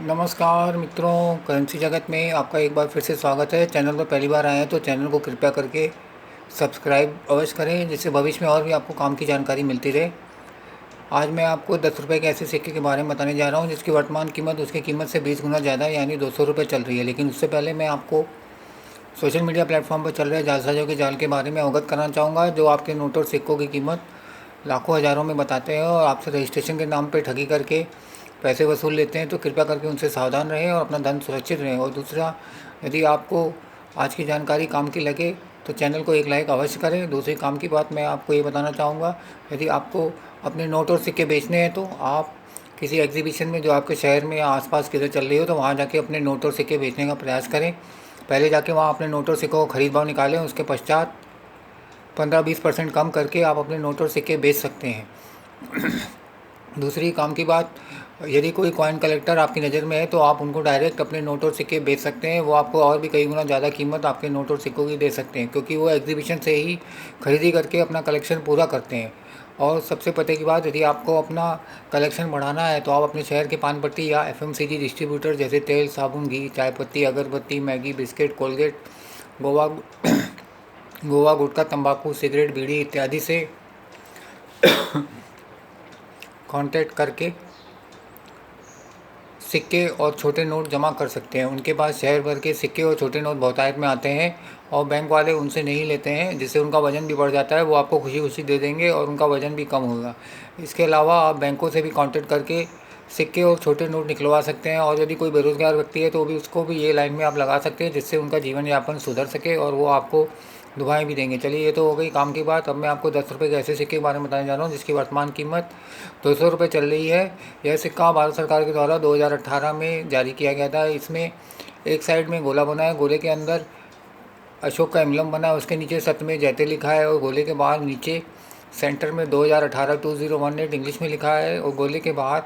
नमस्कार मित्रों, करेंसी जगत में आपका एक बार फिर से स्वागत है। चैनल पर पहली बार आए हैं तो चैनल को कृपया करके सब्सक्राइब अवश्य करें, जिससे भविष्य में और भी आपको काम की जानकारी मिलती रहे। आज मैं आपको 10 रुपये के ऐसे सिक्के के बारे में बताने जा रहा हूँ जिसकी वर्तमान कीमत उसकी कीमत से 20 गुना ज़्यादा यानी 200 रुपये चल रही है। लेकिन उससे पहले मैं आपको सोशल मीडिया प्लेटफॉर्म पर चल रहे जालसाजों के जाल के बारे में अवगत कराना चाहूँगा, जो आपके नोट और सिक्कों की कीमत लाखों हज़ारों में बताते हैं और आपसे रजिस्ट्रेशन के नाम पर ठगी करके पैसे वसूल लेते हैं। तो कृपया करके उनसे सावधान रहें और अपना धन सुरक्षित रहें। और दूसरा, यदि आपको आज की जानकारी काम की लगे तो चैनल को एक लाइक अवश्य करें। दूसरी काम की बात मैं आपको ये बताना चाहूँगा, यदि आपको अपने नोट और सिक्के बेचने हैं तो आप किसी एग्जीबिशन में जो आपके शहर में या आसपास किधर चल रही हो तो वहाँ जाके अपने नोट और सिक्के बेचने का प्रयास करें। पहले जाके वहाँ अपने नोट और सिक्कों का खरीद भाव निकालें, उसके पश्चात 15-20% कम करके आप अपने नोट और सिक्के बेच सकते हैं। दूसरी काम की बात, यदि कोई कॉइन कलेक्टर आपकी नज़र में है तो आप उनको डायरेक्ट अपने नोट और सिक्के बेच सकते हैं। वो आपको और भी कई गुना ज़्यादा कीमत आपके नोट और सिक्कों की दे सकते हैं, क्योंकि वो एग्जीबिशन से ही खरीदी करके अपना कलेक्शन पूरा करते हैं। और सबसे पते की बात, यदि आपको अपना कलेक्शन बढ़ाना है तो आप अपने शहर के पान पट्टी या एफएमसीजी डिस्ट्रीब्यूटर जैसे तेल, साबुन, घी, चाय पत्ती, अगरबत्ती, Maggi, biscuit, Colgate, Goa Goa गुटखा, तंबाकू, सिगरेट, बीड़ी इत्यादि से कांटेक्ट करके सिक्के और छोटे नोट जमा कर सकते हैं। उनके पास शहर भर के सिक्के और छोटे नोट बहुतायत में आते हैं और बैंक वाले उनसे नहीं लेते हैं, जिससे उनका वज़न भी बढ़ जाता है। वो आपको खुशी खुशी दे देंगे और उनका वज़न भी कम होगा। इसके अलावा आप बैंकों से भी कांटेक्ट करके सिक्के और छोटे नोट निकलवा सकते हैं। और यदि कोई बेरोज़गार व्यक्ति है तो भी उसको भी ये लाइन में आप लगा सकते हैं, जिससे उनका जीवन यापन सुधर सके और वो आपको दुआएं भी देंगे। चलिए, ये तो हो गई काम की बात। अब मैं आपको 10 रुपये के ऐसे सिक्के के बारे में बताने जा रहा हूँ जिसकी वर्तमान कीमत 200 रुपये चल रही है। यह सिक्का भारत सरकार के द्वारा 2018 में जारी किया गया था। इसमें एक साइड में गोला बना है, गोले के अंदर अशोक का एम्बलम बना है, उसके नीचे सत्यमेव जयते लिखा है और गोले के बाहर नीचे सेंटर में 2018 2018 इंग्लिश में लिखा है और गोले के बाहर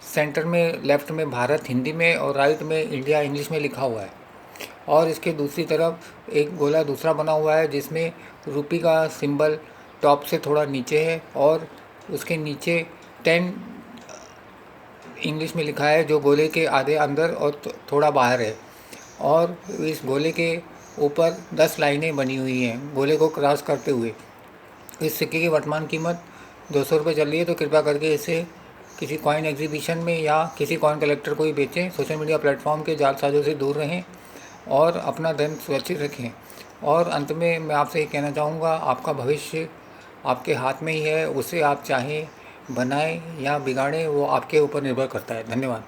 सेंटर में लेफ्ट में भारत हिंदी में और राइट में इंडिया इंग्लिश में लिखा हुआ है। और इसके दूसरी तरफ एक गोला दूसरा बना हुआ है जिसमें रुपी का सिंबल टॉप से थोड़ा नीचे है और उसके नीचे 10 इंग्लिश में लिखा है, जो गोले के आधे अंदर और थोड़ा बाहर है। और इस गोले के ऊपर 10 लाइनें बनी हुई हैं गोले को क्रॉस करते हुए। इस सिक्के की वर्तमान कीमत 200 रुपये चल रही है। तो कृपया करके इसे किसी कॉइन एग्जीबिशन में या किसी कॉइन कलेक्टर को ही बेचें। सोशल मीडिया प्लेटफॉर्म के जालसाजों से दूर रहें और अपना धन सुरक्षित रखें। और अंत में मैं आपसे ये कहना चाहूँगा, आपका भविष्य आपके हाथ में ही है। उसे आप चाहें बनाएं या बिगाड़ें, वो आपके ऊपर निर्भर करता है। धन्यवाद।